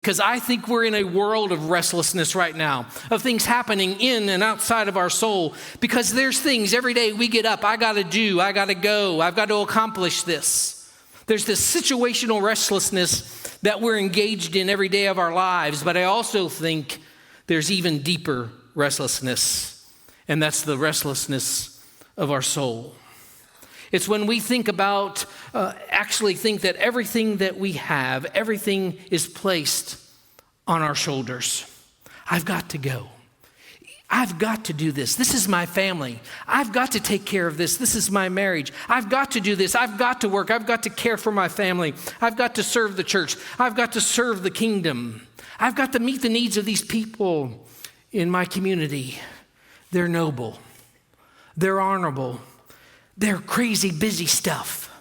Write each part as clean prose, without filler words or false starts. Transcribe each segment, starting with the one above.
because I think we're in a world of restlessness right now, of things happening in and outside of our soul, because there's things every day we get up, I got to do, I got to go, I've got to accomplish this. There's this situational restlessness that we're engaged in every day of our lives, but I also think there's even deeper restlessness, and that's the restlessness of our soul. It's when we think about, actually think that everything that we have, everything is placed on our shoulders. I've got to go. I've got to do this. This is my family. I've got to take care of this. This is my marriage. I've got to do this. I've got to work. I've got to care for my family. I've got to serve the church. I've got to serve the kingdom. I've got to meet the needs of these people in my community. They're noble. They're honorable. They're crazy busy stuff.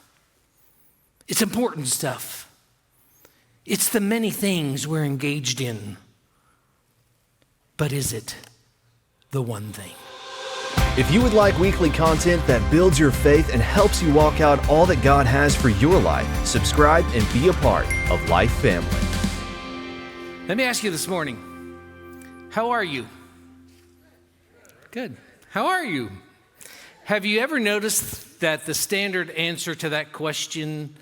It's important stuff. It's the many things we're engaged in. But is it the one thing? If you would like weekly content that builds your faith and helps you walk out all that God has for your life, subscribe and be a part of LifeFamily. Let me ask you this morning, how are you? Good. How are you? Have you ever noticed that the standard answer to that question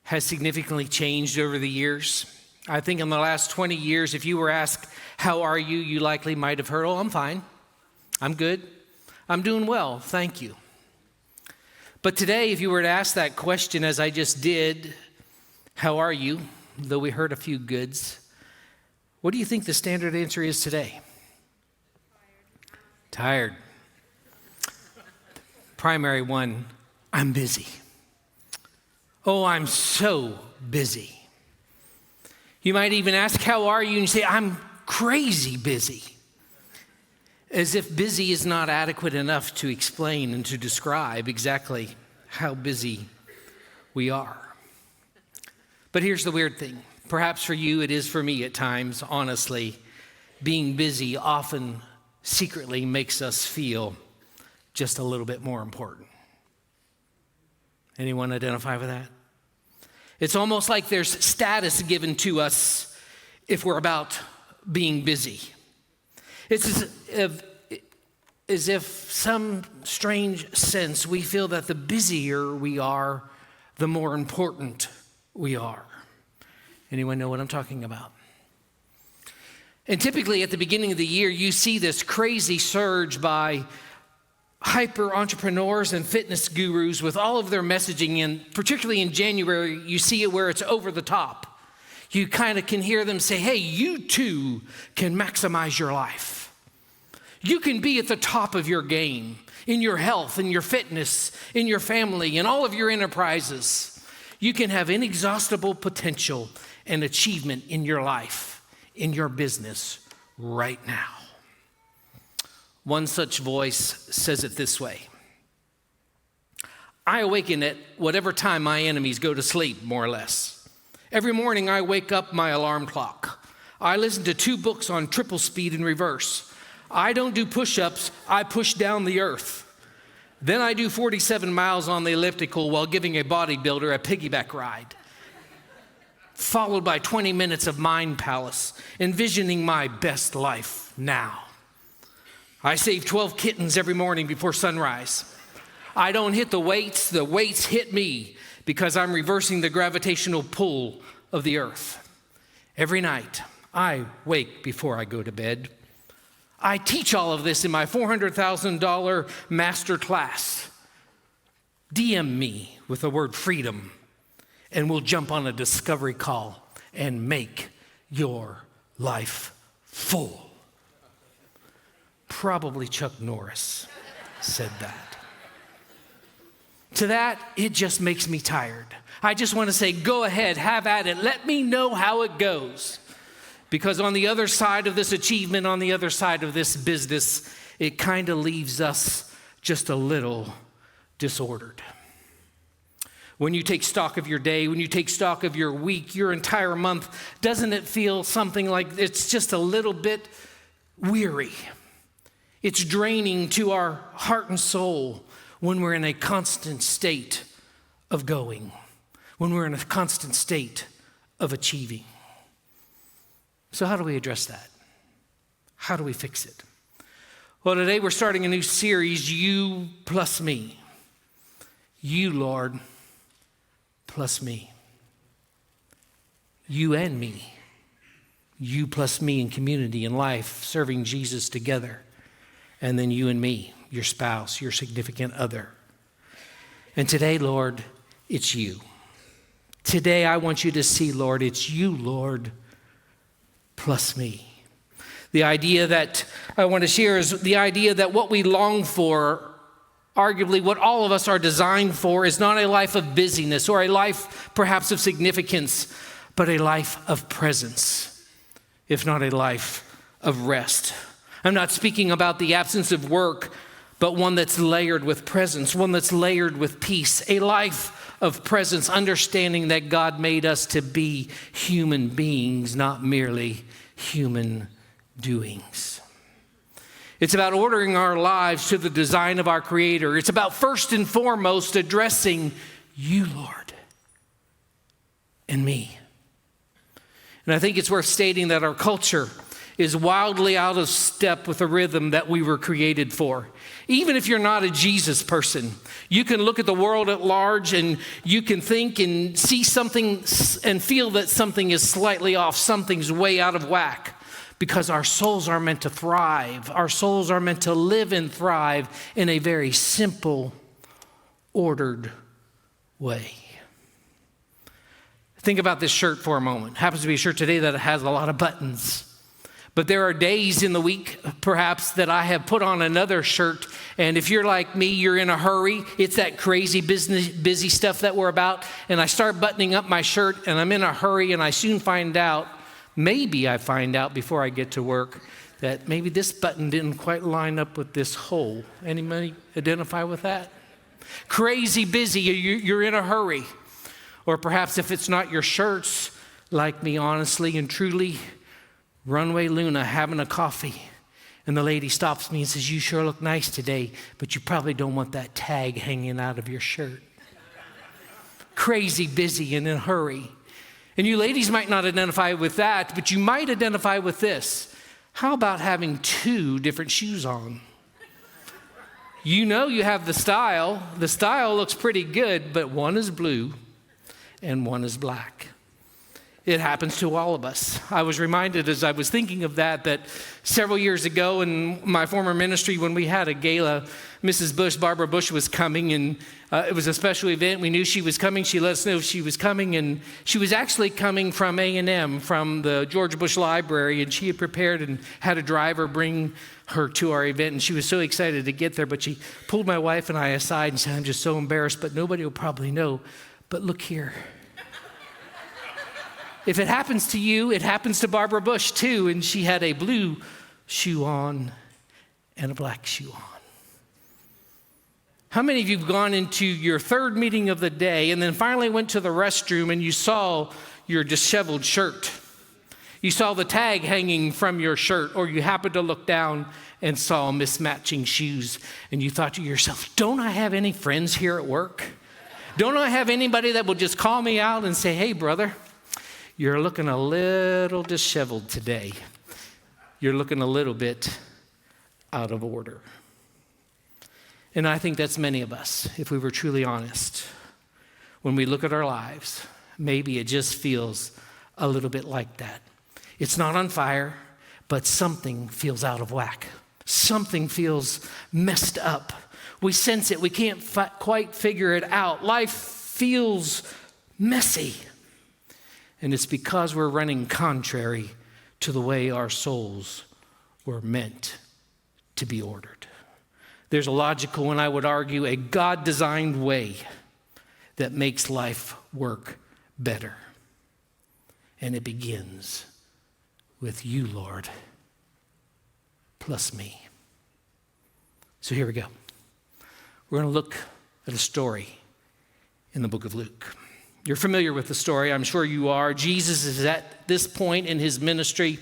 has significantly changed over the years? I think in the last 20 years, if you were asked, how are you, you likely might have heard, oh, I'm fine. I'm good. I'm doing well. Thank you. But today, if you were to ask that question, as I just did, how are you, though we heard a few goods, what do you think the standard answer is today? Tired. Primary one, I'm busy. Oh, I'm so busy. You might even ask, how are you? And you say, I'm crazy busy. As if busy is not adequate enough to explain and to describe exactly how busy we are. But here's the weird thing. Perhaps for you, it is for me at times, honestly. Being busy often secretly makes us feel just a little bit more important. Anyone identify with that? It's almost like there's status given to us if we're about being busy. It's as if some strange sense we feel that the busier we are, the more important we are. Anyone know what I'm talking about? And typically at the beginning of the year, you see this crazy surge by hyper entrepreneurs and fitness gurus with all of their messaging, and particularly in January, you see it where it's over the top. You kind of can hear them say, hey, you too can maximize your life. You can be at the top of your game in your health, in your fitness, in your family, in all of your enterprises. You can have inexhaustible potential and achievement in your life, in your business right now. One such voice says it this way: I awaken at whatever time my enemies go to sleep, more or less. Every morning I wake up my alarm clock. I listen to 2 books on triple speed in reverse. I don't do push-ups, I push down the earth. Then I do 47 miles on the elliptical while giving a bodybuilder a piggyback ride, followed by 20 minutes of mind palace, envisioning my best life now. I save 12 kittens every morning before sunrise. I don't hit the weights hit me because I'm reversing the gravitational pull of the earth. Every night, I wake before I go to bed. I teach all of this in my $400,000 master class. DM me with the word freedom, and we'll jump on a discovery call and make your life full. Probably Chuck Norris said that. To that, it just makes me tired. I just want to say, go ahead, have at it. Let me know how it goes. Because on the other side of this achievement, on the other side of this business, it kind of leaves us just a little disordered. When you take stock of your day, when you take stock of your week, your entire month, doesn't it feel something like it's just a little bit weary? It's draining to our heart and soul when we're in a constant state of going, when we're in a constant state of achieving. So how do we address that? How do we fix it? Well, today we're starting a new series, You plus Me. You, Lord, plus me. You and me. You plus me in community and life, serving Jesus together. And then you and me, your spouse, your significant other. And today, Lord, it's you. Today, I want you to see, Lord, it's you, Lord, plus me. The idea that I want to share is the idea that what we long for, arguably what all of us are designed for, is not a life of busyness or a life perhaps of significance, but a life of presence, if not a life of rest. I'm not speaking about the absence of work, but one that's layered with presence, one that's layered with peace, a life of presence, understanding that God made us to be human beings, not merely human doings. It's about ordering our lives to the design of our Creator. It's about first and foremost addressing you, Lord, and me. And I think it's worth stating that our culture is wildly out of step with the rhythm that we were created for. Even if you're not a Jesus person, you can look at the world at large and you can think and see something and feel that something is slightly off, something's way out of whack, because our souls are meant to thrive. Our souls are meant to live and thrive in a very simple, ordered way. Think about this shirt for a moment. It happens to be a shirt today that has a lot of buttons. But there are days in the week, perhaps, that I have put on another shirt. And if you're like me, you're in a hurry. It's that crazy busy stuff that we're about. And I start buttoning up my shirt, and I'm in a hurry, and I soon find out, maybe I find out before I get to work, that maybe this button didn't quite line up with this hole. Anybody identify with that? Crazy busy, you're in a hurry. Or perhaps if it's not your shirts, like me, honestly and truly, Runway Luna having a coffee, and the lady stops me and says, "You sure look nice today, but you probably don't want that tag hanging out of your shirt." Crazy busy and in a hurry. And you ladies might not identify with that, but you might identify with this. How about having two different shoes on? You know you have the style. The style looks pretty good, but one is blue and one is black. It happens to all of us. I was reminded as I was thinking of that several years ago in my former ministry, when we had a gala, Mrs. Bush, Barbara Bush, was coming, and it was a special event. We knew she was coming. She let us know she was coming, and she was actually coming from A&M, from the George Bush Library, and she had prepared and had a driver bring her to our event, and she was so excited to get there, but she pulled my wife and I aside and said, "I'm just so embarrassed, but nobody will probably know, but look here." If it happens to you, it happens to Barbara Bush too, and she had a blue shoe on and a black shoe on. How many of you have gone into your third meeting of the day and then finally went to the restroom and you saw your disheveled shirt? You saw the tag hanging from your shirt, or you happened to look down and saw mismatching shoes, and you thought to yourself, "Don't I have any friends here at work? Don't I have anybody that will just call me out and say, 'Hey, brother, you're looking a little disheveled today. You're looking a little bit out of order.'" And I think that's many of us, if we were truly honest. When we look at our lives, maybe it just feels a little bit like that. It's not on fire, but something feels out of whack. Something feels messed up. We sense it. We can't quite figure it out. Life feels messy. And it's because we're running contrary to the way our souls were meant to be ordered. There's a logical, and I would argue, a God-designed way that makes life work better. And it begins with you, Lord, plus me. So here we go. We're going to look at a story in the book of Luke. You're familiar with the story, I'm sure you are. Jesus is at this point in his ministry.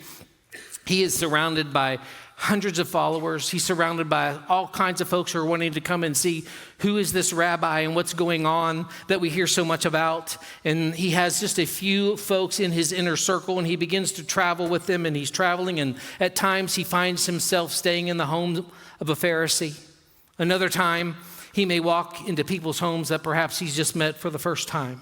He is surrounded by hundreds of followers. He's surrounded by all kinds of folks who are wanting to come and see who is this rabbi and what's going on that we hear so much about. And he has just a few folks in his inner circle, and he begins to travel with them, and he's traveling, and at times he finds himself staying in the home of a Pharisee. Another time, he may walk into people's homes that perhaps he's just met for the first time.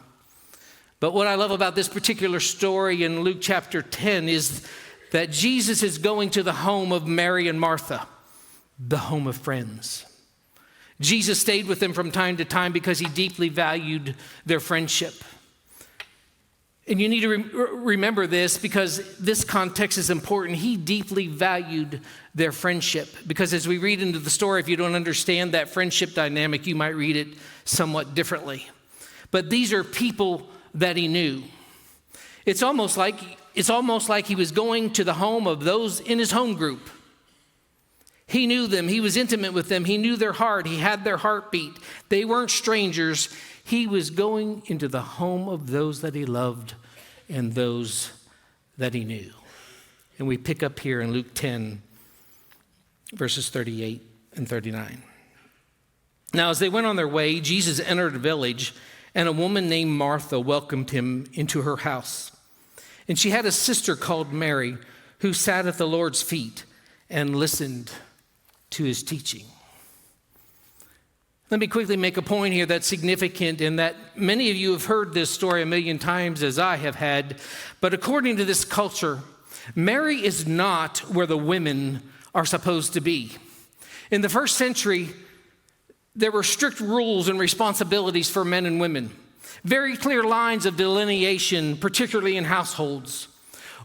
But what I love about this particular story in Luke chapter 10 is that Jesus is going to the home of Mary and Martha, the home of friends. Jesus stayed with them from time to time because he deeply valued their friendship. And you need to remember this because this context is important. He deeply valued their friendship because as we read into the story, if you don't understand that friendship dynamic, you might read it somewhat differently. But these are people that he knew. It's almost like he was going to the home of those in his home group. He knew them. He was intimate with them. He knew their heart. He had their heartbeat. They weren't strangers. He was going into the home of those that he loved and those that he knew. And we pick up here in Luke 10, verses 38 and 39. Now, as they went on their way, Jesus entered a village, and a woman named Martha welcomed him into her house. And she had a sister called Mary who sat at the Lord's feet and listened to his teaching. Let me quickly make a point here that's significant in that many of you have heard this story a million times as I have had, but according to this culture, Mary is not where the women are supposed to be. In the first century, there were strict rules and responsibilities for men and women. Very clear lines of delineation, particularly in households.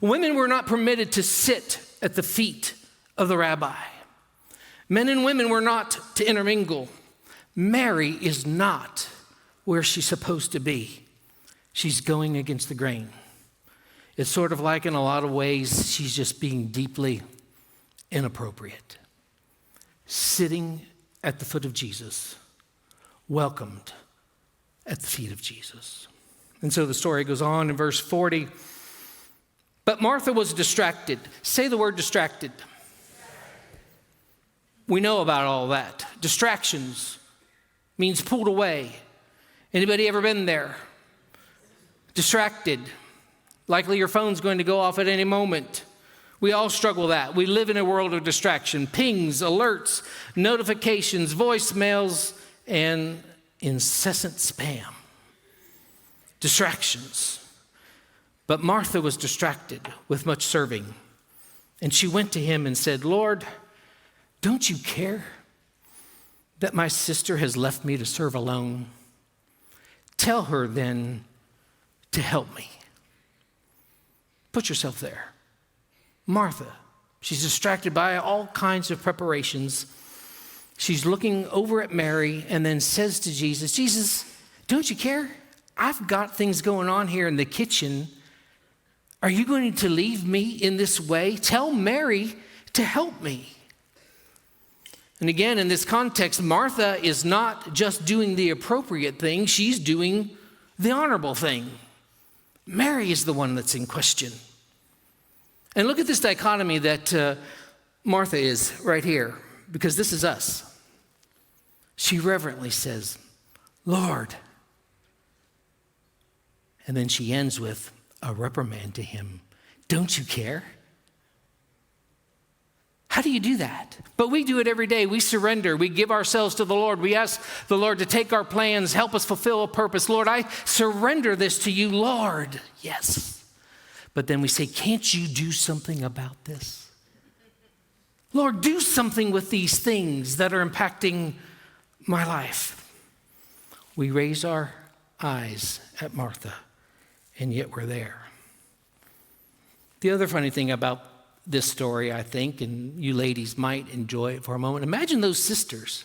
Women were not permitted to sit at the feet of the rabbi. Men and women were not to intermingle. Mary is not where she's supposed to be. She's going against the grain. It's sort of like in a lot of ways, she's just being deeply inappropriate. Sitting at the foot of Jesus, welcomed at the feet of Jesus. And so the story goes on in verse 40. But Martha was distracted. Say the word distracted. We know about all that. Distractions means pulled away. Anybody ever been there? Distracted. Likely your phone's going to go off at any moment. We all struggle with that. We live in a world of distraction. Pings, alerts, notifications, voicemails, and incessant spam. Distractions. But Martha was distracted with much serving. And she went to him and said, Lord, don't you care that my sister has left me to serve alone? Tell her then to help me. Put yourself there. Martha, she's distracted by all kinds of preparations. She's looking over at Mary and then says to Jesus, Jesus, don't you care? I've got things going on here in the kitchen. Are you going to leave me in this way? Tell Mary to help me. And again, in this context, Martha is not just doing the appropriate thing, she's doing the honorable thing. Mary is the one that's in question. And look at this dichotomy that Martha is right here, because this is us. She reverently says, Lord. And then she ends with a reprimand to him. Don't you care? How do you do that? But we do it every day. We surrender. We give ourselves to the Lord. We ask the Lord to take our plans, help us fulfill a purpose. Lord, I surrender this to you, Lord. Yes. But then we say, can't you do something about this? Lord, do something with these things that are impacting my life. We raise our eyes at Martha, and yet we're there. The other funny thing about this story, I think, and you ladies might enjoy it for a moment. Imagine those sisters.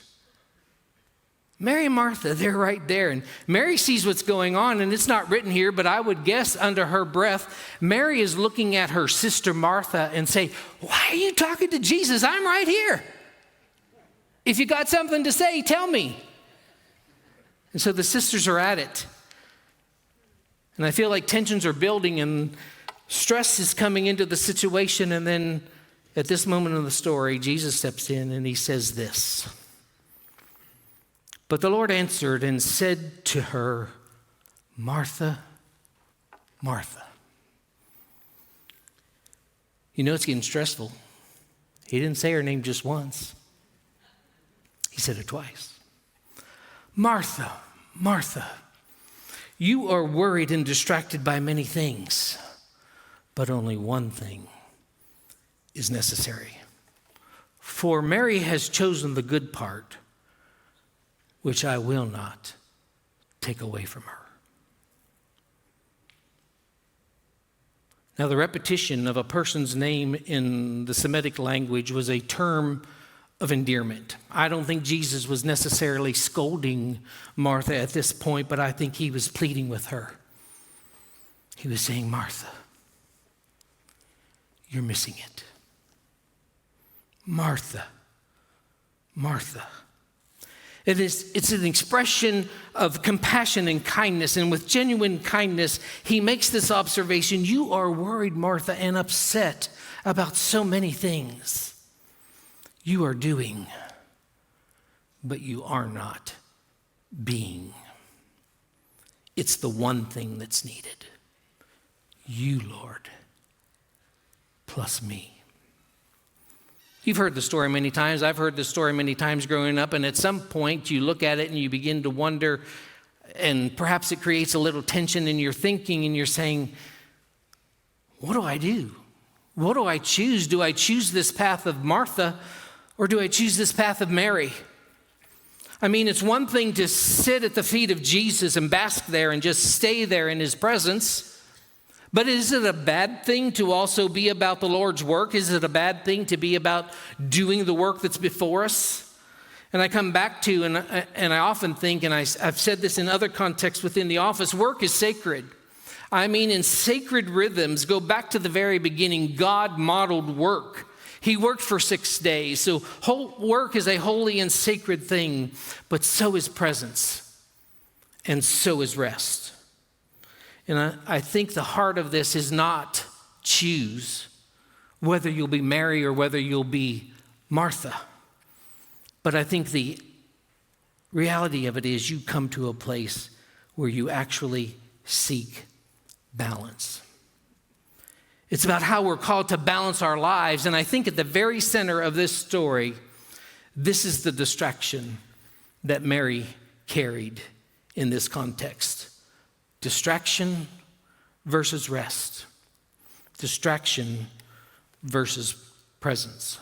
Mary and Martha, they're right there. And Mary sees what's going on, and it's not written here, but I would guess under her breath, Mary is looking at her sister Martha and say, why are you talking to Jesus? I'm right here. If you got something to say, tell me. And so the sisters are at it. And I feel like tensions are building and stress is coming into the situation, and then At this moment in the story, Jesus steps in and he says this. But the Lord answered and said to her, Martha, Martha. You know it's getting stressful. He didn't say her name just once. He said it twice. Martha, Martha, you are worried and distracted by many things, but only one thing is necessary. For Mary has chosen the good part, which I will not take away from her. Now, the repetition of a person's name in the Semitic language was a term of endearment. I don't think Jesus was necessarily scolding Martha at this point, but I think he was pleading with her. He was saying, Martha, you're missing it. Martha, Martha. It's an expression of compassion and kindness, and with genuine kindness, he makes this observation. You are worried, Martha, and upset about so many things. You are doing, but you are not being. It's the one thing that's needed. You, Lord, plus me. You've heard the story many times. I've heard the story many times growing up, and at some point you look at it and you begin to wonder, and perhaps it creates a little tension in your thinking, and you're saying, what do I do? What do I choose? Do I choose this path of Martha, or do I choose this path of Mary? I mean, it's one thing to sit at the feet of Jesus and bask there and just stay there in his presence. But is it a bad thing to also be about the Lord's work? Is it a bad thing to be about doing the work that's before us? And I come back to, and I often think, and I've said this in other contexts within the office, work is sacred. I mean, in sacred rhythms, go back to the very beginning, God modeled work. He worked for 6 days. So work is a holy and sacred thing, but so is presence, and so is rest. And I think the heart of this is not choose whether you'll be Mary or whether you'll be Martha. But I think the reality of it is you come to a place where you actually seek balance. It's about how we're called to balance our lives. And I think at the very center of this story, this is the distraction that Mary carried in this context. Distraction versus rest. Distraction versus presence.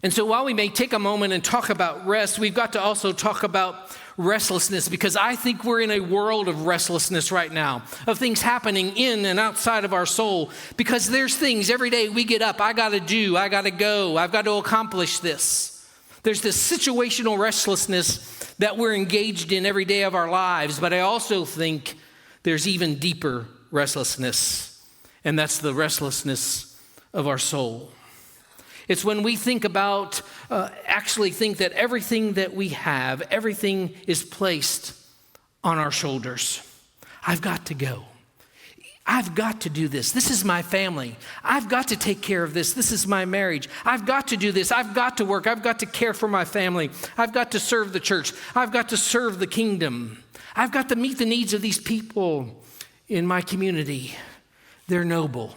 And so while we may take a moment and talk about rest, we've got to also talk about restlessness, because I think we're in a world of restlessness right now, of things happening in and outside of our soul, because there's things every day we get up, I got to do, I got to go, I've got to accomplish this. There's this situational restlessness that we're engaged in every day of our lives, but I also think there's even deeper restlessness, and that's the restlessness of our soul. It's when we think about, actually think that everything that we have, everything is placed on our shoulders. I've got to go. I've got to do this. This is my family. I've got to take care of this. This is my marriage. I've got to do this. I've got to work. I've got to care for my family. I've got to serve the church. I've got to serve the kingdom. I've got to meet the needs of these people in my community. They're noble.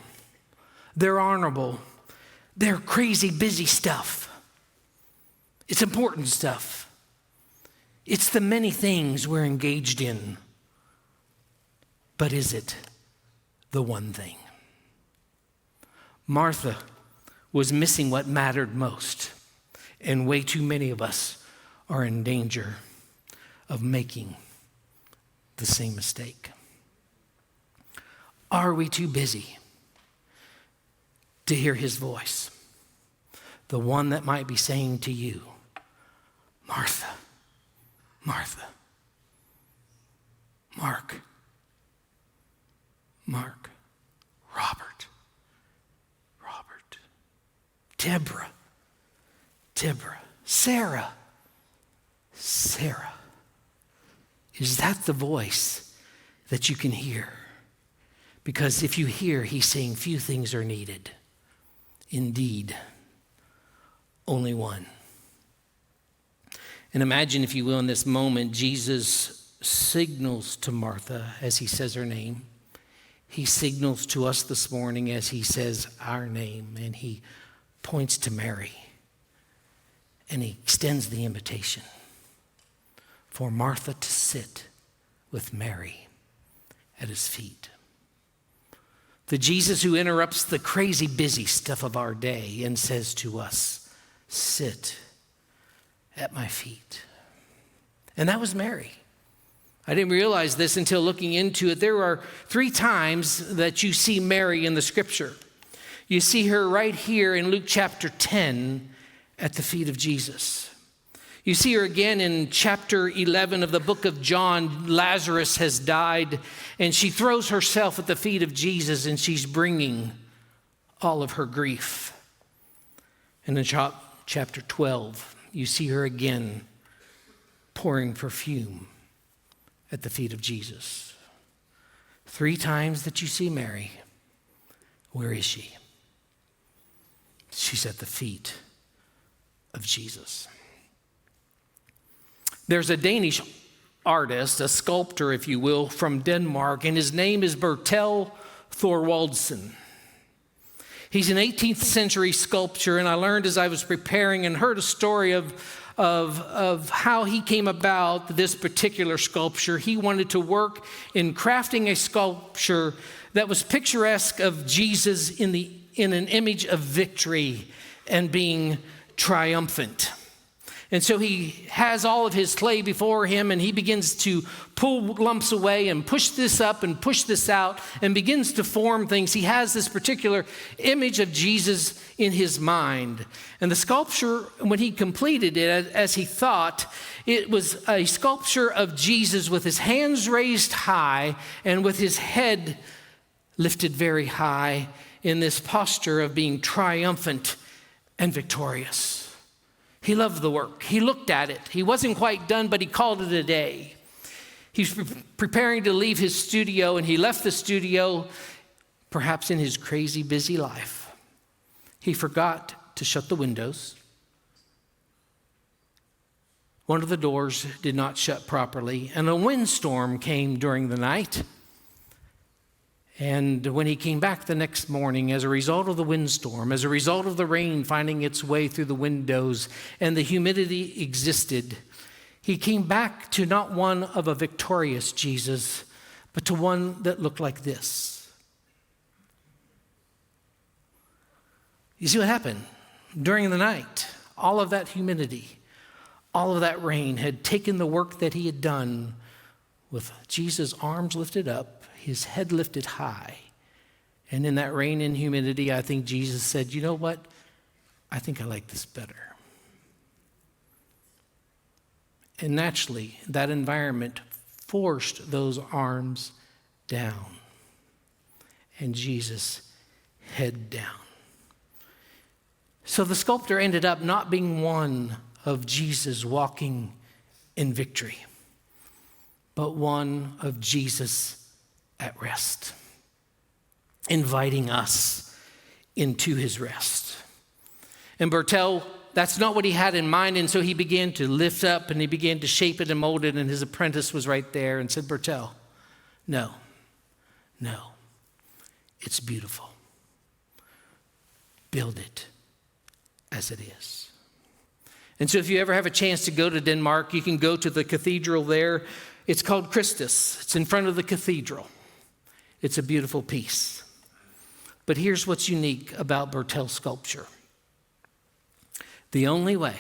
They're honorable. They're crazy, busy stuff. It's important stuff. It's the many things we're engaged in. But is it the one thing? Martha was missing what mattered most, and way too many of us are in danger of making the same mistake. Are we too busy to hear his voice? The one that might be saying to you, Martha, Martha, Mark, Mark, Robert, Deborah, Sarah. Is that the voice that you can hear? Because if you hear, he's saying few things are needed, Indeed, only one. And imagine, if you will, in this moment, Jesus signals to Martha as he says her name. He signals to us this morning as he says our name, and he points to Mary, and he extends the invitation for Martha to sit with Mary at his feet. The Jesus who interrupts the crazy busy stuff of our day and says to us, sit at my feet. And that was Mary. I didn't realize this until looking into it. There are 3 times that you see Mary in the scripture. You see her right here in Luke chapter 10 at the feet of Jesus. You see her again in chapter 11 of the book of John. Lazarus has died, and she throws herself at the feet of Jesus, and she's bringing all of her grief. And in chapter 12, you see her again pouring perfume at the feet of Jesus. 3 times that you see Mary. Where is she? She's at the feet of Jesus. There's a Danish artist, a sculptor, if you will, from Denmark, and his name is Bertel Thorwaldsen. He's an 18th century sculptor, and I learned as I was preparing and heard a story of how he came about this particular sculpture. He wanted to work in crafting a sculpture that was picturesque of Jesus in an image of victory and being triumphant. And so he has all of his clay before him, and he begins to pull lumps away and push this up and push this out and begins to form things. He has this particular image of Jesus in his mind. And the sculpture, when he completed it, as he thought, it was a sculpture of Jesus with his hands raised high and with his head lifted very high in this posture of being triumphant and victorious. He loved the work. He looked at it. He wasn't quite done, but he called it a day. He's preparing to leave his studio, and he left the studio, perhaps in his crazy, busy life. He forgot to shut the windows. One of the doors did not shut properly, and a windstorm came during the night. And when he came back the next morning, as a result of the windstorm, as a result of the rain finding its way through the windows and the humidity existed, he came back to not one of a victorious Jesus, but to one that looked like this. You see what happened? During the night, all of that humidity, all of that rain had taken the work that he had done with Jesus' arms lifted up, his head lifted high. And in that rain and humidity, I think Jesus said, you know what? I think I like this better. And naturally, that environment forced those arms down. And Jesus head down. So the sculptor ended up not being one of Jesus walking in victory, but one of Jesus at rest, inviting us into his rest. And Bertel, that's not what he had in mind, and so he began to lift up and he began to shape it and mold it, and his apprentice was right there and said, Bertel, no, it's beautiful. Build it as it is. And so if you ever have a chance to go to Denmark, you can go to the cathedral there. It's called Christus. It's in front of the cathedral. It's a beautiful piece. But here's what's unique about Bertel's sculpture. The only way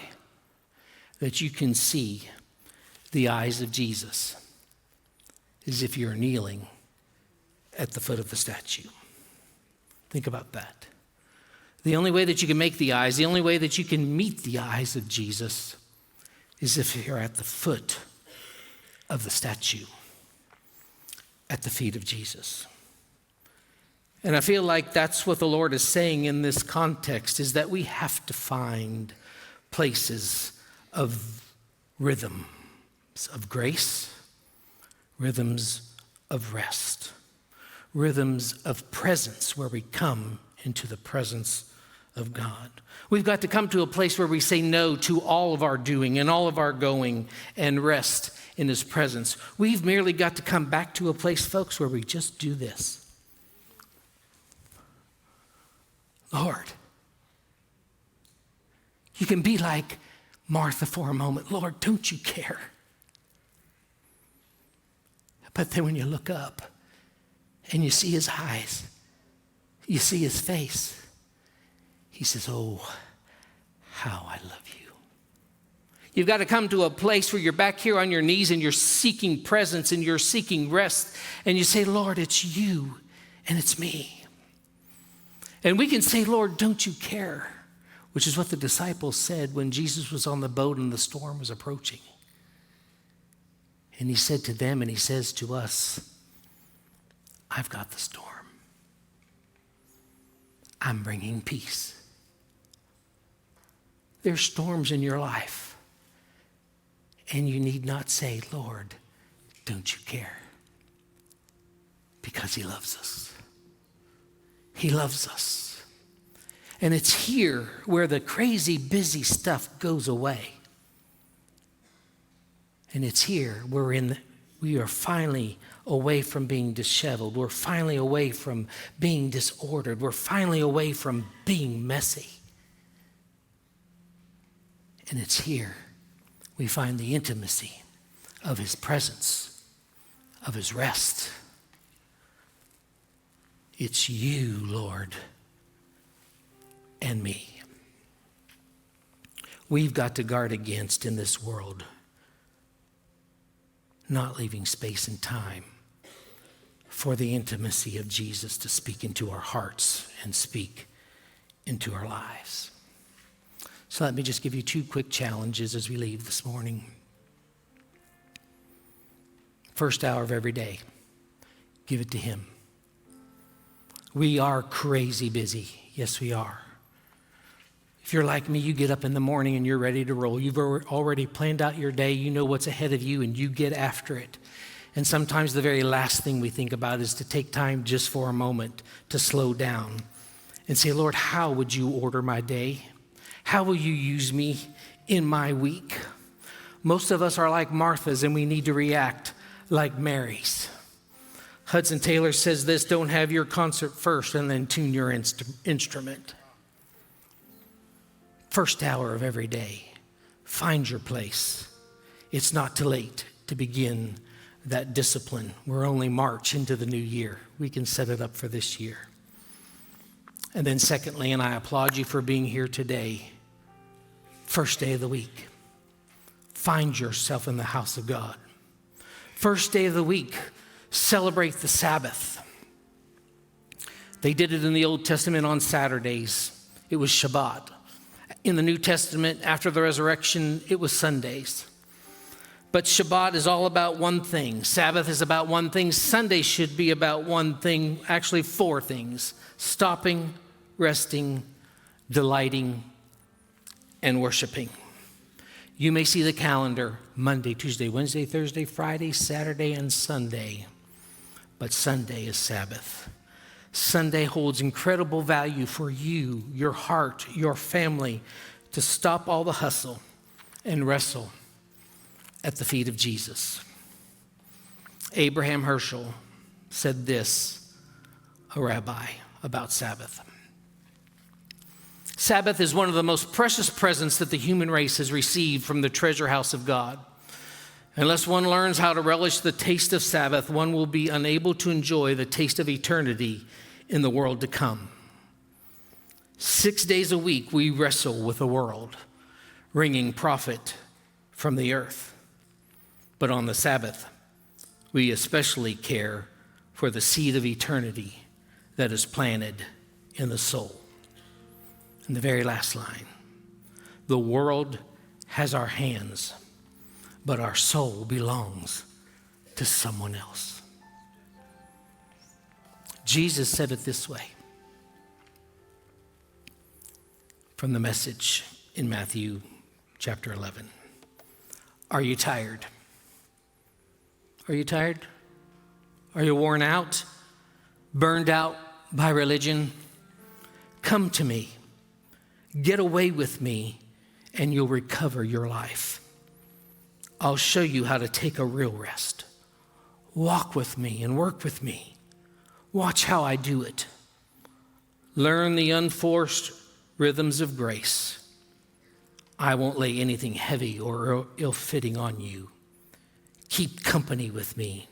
that you can see the eyes of Jesus is if you're kneeling at the foot of the statue. Think about that. The only way that you can make the eyes, the only way that you can meet the eyes of Jesus is if you're at the foot of the statue, at the feet of Jesus. And I feel like that's what the Lord is saying in this context, is that we have to find places of rhythms of grace, rhythms of rest, rhythms of presence where we come into the presence of God. We've got to come to a place where we say no to all of our doing and all of our going and rest in his presence. We've merely got to come back to a place, folks, where we just do this. Lord, you can be like Martha for a moment. Lord, don't you care? But then when you look up and you see his eyes, you see his face, he says, oh, how I love you. You've got to come to a place where you're back here on your knees and you're seeking presence and you're seeking rest. And you say, Lord, it's you and it's me. And we can say, Lord, don't you care? Which is what the disciples said when Jesus was on the boat and the storm was approaching. And he said to them and he says to us, I've got the storm. I'm bringing peace. There's storms in your life, and you need not say, Lord, don't you care? Because he loves us. He loves us. And it's here where the crazy, busy stuff goes away. And it's here where we are finally away from being disheveled. We're finally away from being disordered. We're finally away from being messy. And it's here we find the intimacy of his presence, of his rest. It's you, Lord, and me. We've got to guard against in this world not leaving space and time for the intimacy of Jesus to speak into our hearts and speak into our lives. So let me just give you 2 quick challenges as we leave this morning. First hour of every day, give it to him. We are crazy busy. Yes, we are. If you're like me, you get up in the morning and you're ready to roll. You've already planned out your day. You know what's ahead of you and you get after it. And sometimes the very last thing we think about is to take time just for a moment to slow down and say, Lord, how would you order my day? How will you use me in my week? Most of us are like Martha's and we need to react like Mary's. Hudson Taylor says this, don't have your concert first and then tune your instrument. First hour of every day, find your place. It's not too late to begin that discipline. We're only March into the new year. We can set it up for this year. And then secondly, and I applaud you for being here today, first day of the week, find yourself in the house of God. First day of the week, celebrate the Sabbath. They did it in the Old Testament on Saturdays. It was Shabbat. In the New Testament, after the resurrection, it was Sundays. But Shabbat is all about one thing. Sabbath is about one thing. Sunday should be about one thing, actually 4 things: stopping, resting, delighting, and worshiping. You may see the calendar Monday, Tuesday, Wednesday, Thursday, Friday, Saturday, and Sunday. But Sunday is Sabbath. Sunday holds incredible value for you, your heart, your family, to stop all the hustle and wrestle at the feet of Jesus. Abraham Herschel said this, a rabbi, about Sabbath. Sabbath is one of the most precious presents that the human race has received from the treasure house of God. Unless one learns how to relish the taste of Sabbath, one will be unable to enjoy the taste of eternity in the world to come. 6 days a week, we wrestle with the world, wringing profit from the earth. But on the Sabbath, we especially care for the seed of eternity that is planted in the soul. And the very last line, the world has our hands, but our soul belongs to someone else. Jesus said it this way from the Message in Matthew chapter 11. Are you tired? Are you tired? Are you worn out? Burned out by religion? Come to me, Get away with me and you'll recover your life. I'll show you how to take a real rest. Walk with me and work with me. Watch how I do it. Learn the unforced rhythms of grace. I won't lay anything heavy or ill-fitting on you. Keep company with me,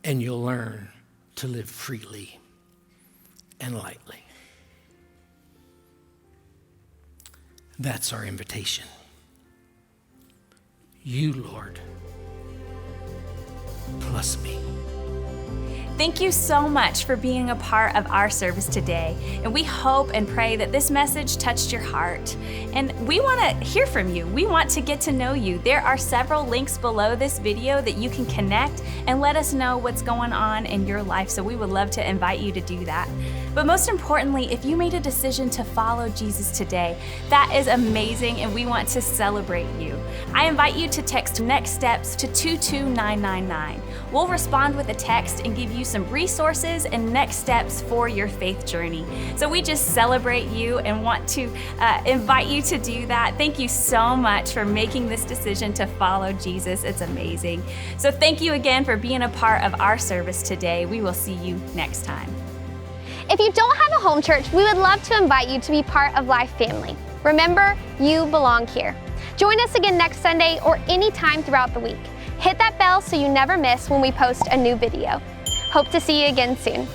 and you'll learn to live freely and lightly. That's our invitation. You, Lord, plus me. Thank you so much for being a part of our service today. And we hope and pray that this message touched your heart. And we want to hear from you. We want to get to know you. There are several links below this video that you can connect and let us know what's going on in your life. So we would love to invite you to do that. But most importantly, if you made a decision to follow Jesus today, that is amazing and we want to celebrate you. I invite you to text Next Steps to 22999. We'll respond with a text and give you some resources and next steps for your faith journey. So we just celebrate you and want to invite you to do that. Thank you so much for making this decision to follow Jesus. It's amazing. So thank you again for being a part of our service today. We will see you next time. If you don't have a home church, we would love to invite you to be part of LifeFamily. Remember, you belong here. Join us again next Sunday or anytime throughout the week. Hit that bell so you never miss when we post a new video. Hope to see you again soon.